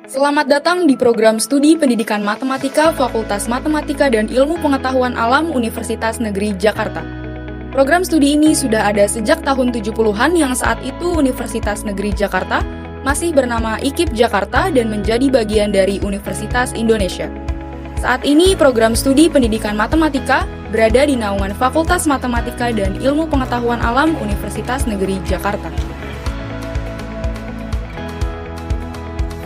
Selamat datang di program studi Pendidikan Matematika Fakultas Matematika dan Ilmu Pengetahuan Alam Universitas Negeri Jakarta. Program studi ini sudah ada sejak tahun 70-an yang saat itu Universitas Negeri Jakarta masih bernama IKIP Jakarta dan menjadi bagian dari Universitas Indonesia. Saat ini program studi Pendidikan Matematika berada di naungan Fakultas Matematika dan Ilmu Pengetahuan Alam Universitas Negeri Jakarta.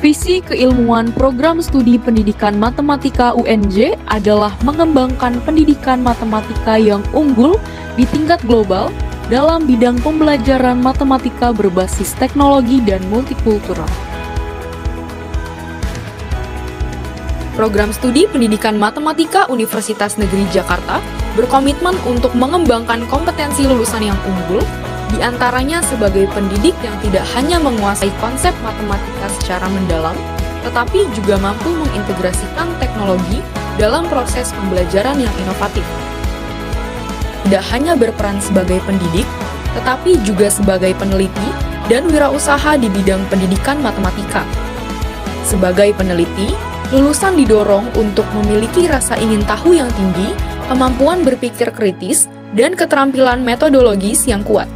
Visi keilmuan program studi pendidikan matematika UNJ adalah mengembangkan pendidikan matematika yang unggul di tingkat global dalam bidang pembelajaran matematika berbasis teknologi dan multikultural. Program studi Pendidikan Matematika Universitas Negeri Jakarta berkomitmen untuk mengembangkan kompetensi lulusan yang unggul, di antaranya sebagai pendidik yang tidak hanya menguasai konsep matematika secara mendalam, tetapi juga mampu mengintegrasikan teknologi dalam proses pembelajaran yang inovatif. Tidak hanya berperan sebagai pendidik, tetapi juga sebagai peneliti dan wirausaha di bidang pendidikan matematika. Sebagai peneliti, lulusan didorong untuk memiliki rasa ingin tahu yang tinggi, kemampuan berpikir kritis, dan keterampilan metodologis yang kuat.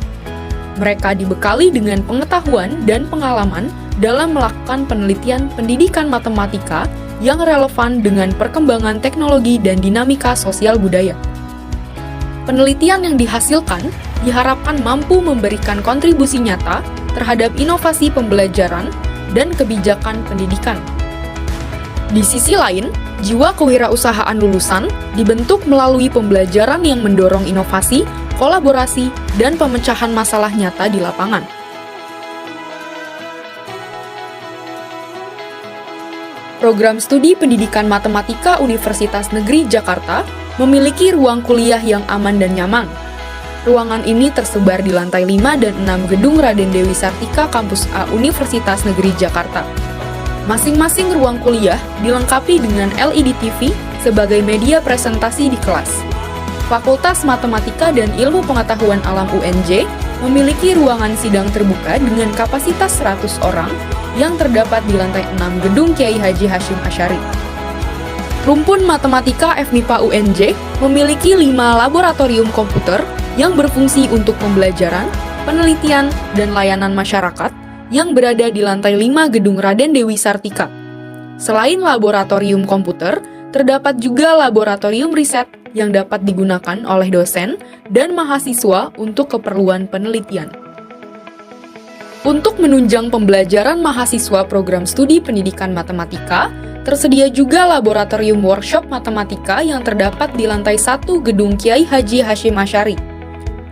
Mereka dibekali dengan pengetahuan dan pengalaman dalam melakukan penelitian pendidikan matematika yang relevan dengan perkembangan teknologi dan dinamika sosial budaya. Penelitian yang dihasilkan diharapkan mampu memberikan kontribusi nyata terhadap inovasi pembelajaran dan kebijakan pendidikan. Di sisi lain, jiwa kewirausahaan lulusan dibentuk melalui pembelajaran yang mendorong inovasi, kolaborasi, dan pemecahan masalah nyata di lapangan. Program studi Pendidikan Matematika Universitas Negeri Jakarta memiliki ruang kuliah yang aman dan nyaman. Ruangan ini tersebar di lantai 5 dan 6 gedung Raden Dewi Sartika Kampus A Universitas Negeri Jakarta. Masing-masing ruang kuliah dilengkapi dengan LED TV sebagai media presentasi di kelas. Fakultas Matematika dan Ilmu Pengetahuan Alam UNJ memiliki ruangan sidang terbuka dengan kapasitas 100 orang yang terdapat di lantai 6 gedung Kiai Haji Hashim Asyari. Rumpun Matematika FMIPA UNJ memiliki 5 laboratorium komputer yang berfungsi untuk pembelajaran, penelitian, dan layanan masyarakat yang berada di lantai 5 gedung Raden Dewi Sartika. Selain laboratorium komputer, terdapat juga laboratorium riset yang dapat digunakan oleh dosen dan mahasiswa untuk keperluan penelitian. Untuk menunjang pembelajaran mahasiswa program studi pendidikan matematika, tersedia juga laboratorium workshop matematika yang terdapat di lantai 1 gedung Kiai Haji Hashim Asyari.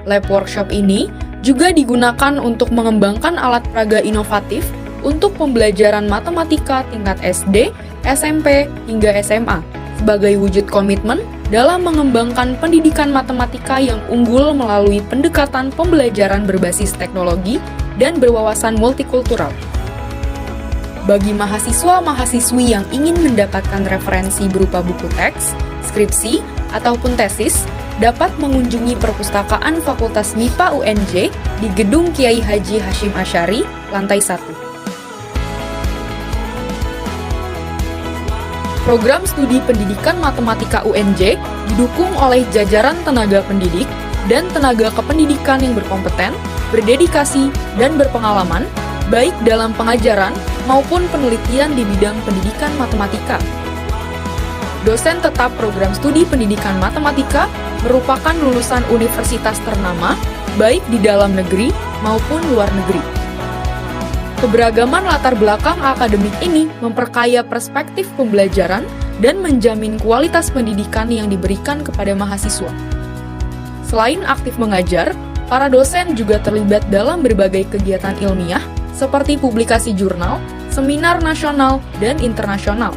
Lab workshop ini juga digunakan untuk mengembangkan alat peraga inovatif untuk pembelajaran matematika tingkat SD, SMP, hingga SMA, sebagai wujud komitmen dalam mengembangkan pendidikan matematika yang unggul melalui pendekatan pembelajaran berbasis teknologi dan berwawasan multikultural. Bagi mahasiswa-mahasiswi yang ingin mendapatkan referensi berupa buku teks, skripsi, ataupun tesis, dapat mengunjungi perpustakaan Fakultas MIPA UNJ di Gedung Kiai Haji Hashim Asyari, lantai 1. Program studi Pendidikan Matematika UNJ didukung oleh jajaran tenaga pendidik dan tenaga kependidikan yang berkompeten, berdedikasi, dan berpengalaman, baik dalam pengajaran maupun penelitian di bidang pendidikan matematika. Dosen tetap program studi Pendidikan Matematika merupakan lulusan universitas ternama, baik di dalam negeri maupun luar negeri. Keberagaman latar belakang akademik ini memperkaya perspektif pembelajaran dan menjamin kualitas pendidikan yang diberikan kepada mahasiswa. Selain aktif mengajar, para dosen juga terlibat dalam berbagai kegiatan ilmiah seperti publikasi jurnal, seminar nasional dan internasional,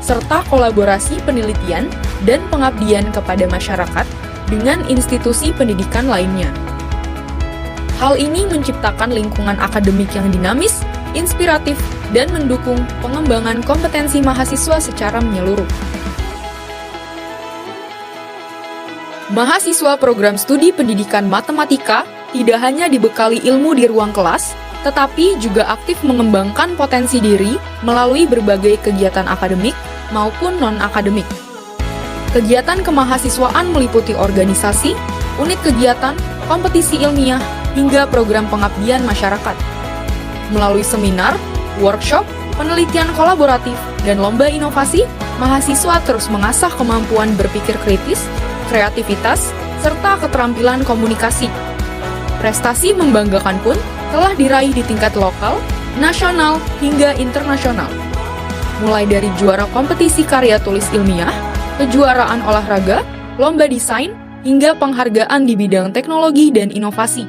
serta kolaborasi penelitian dan pengabdian kepada masyarakat dengan institusi pendidikan lainnya. Hal ini menciptakan lingkungan akademik yang dinamis, inspiratif, dan mendukung pengembangan kompetensi mahasiswa secara menyeluruh. Mahasiswa program studi pendidikan matematika tidak hanya dibekali ilmu di ruang kelas, tetapi juga aktif mengembangkan potensi diri melalui berbagai kegiatan akademik maupun non-akademik. Kegiatan kemahasiswaan meliputi organisasi, unit kegiatan, kompetisi ilmiah, hingga program pengabdian masyarakat. Melalui seminar, workshop, penelitian kolaboratif, dan lomba inovasi, mahasiswa terus mengasah kemampuan berpikir kritis, kreativitas, serta keterampilan komunikasi. Prestasi membanggakan pun telah diraih di tingkat lokal, nasional, hingga internasional. Mulai dari juara kompetisi karya tulis ilmiah, kejuaraan olahraga, lomba desain, hingga penghargaan di bidang teknologi dan inovasi.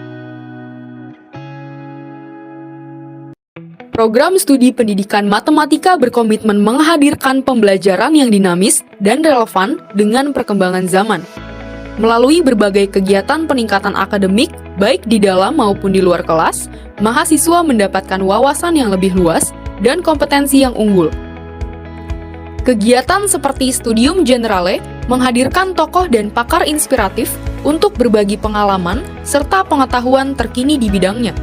Program studi pendidikan matematika berkomitmen menghadirkan pembelajaran yang dinamis dan relevan dengan perkembangan zaman. Melalui berbagai kegiatan peningkatan akademik, baik di dalam maupun di luar kelas, mahasiswa mendapatkan wawasan yang lebih luas dan kompetensi yang unggul. Kegiatan seperti Studium Generale menghadirkan tokoh dan pakar inspiratif untuk berbagi pengalaman serta pengetahuan terkini di bidangnya.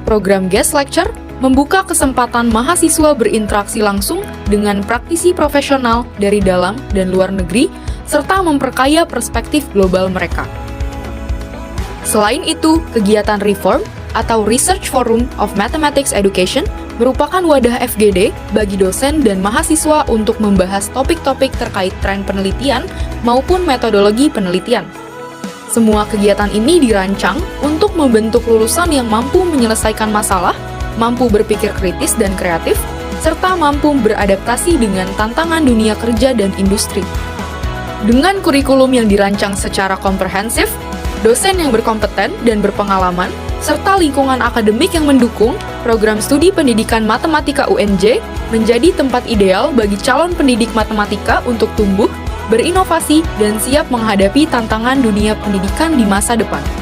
Program Guest Lecture membuka kesempatan mahasiswa berinteraksi langsung dengan praktisi profesional dari dalam dan luar negeri, serta memperkaya perspektif global mereka. Selain itu, kegiatan Reform atau Research Forum of Mathematics Education merupakan wadah FGD bagi dosen dan mahasiswa untuk membahas topik-topik terkait tren penelitian maupun metodologi penelitian. Semua kegiatan ini dirancang untuk membentuk lulusan yang mampu menyelesaikan masalah, mampu berpikir kritis dan kreatif, serta mampu beradaptasi dengan tantangan dunia kerja dan industri. Dengan kurikulum yang dirancang secara komprehensif, dosen yang berkompeten dan berpengalaman, serta lingkungan akademik yang mendukung, program studi pendidikan matematika UNJ menjadi tempat ideal bagi calon pendidik matematika untuk tumbuh, berinovasi, dan siap menghadapi tantangan dunia pendidikan di masa depan.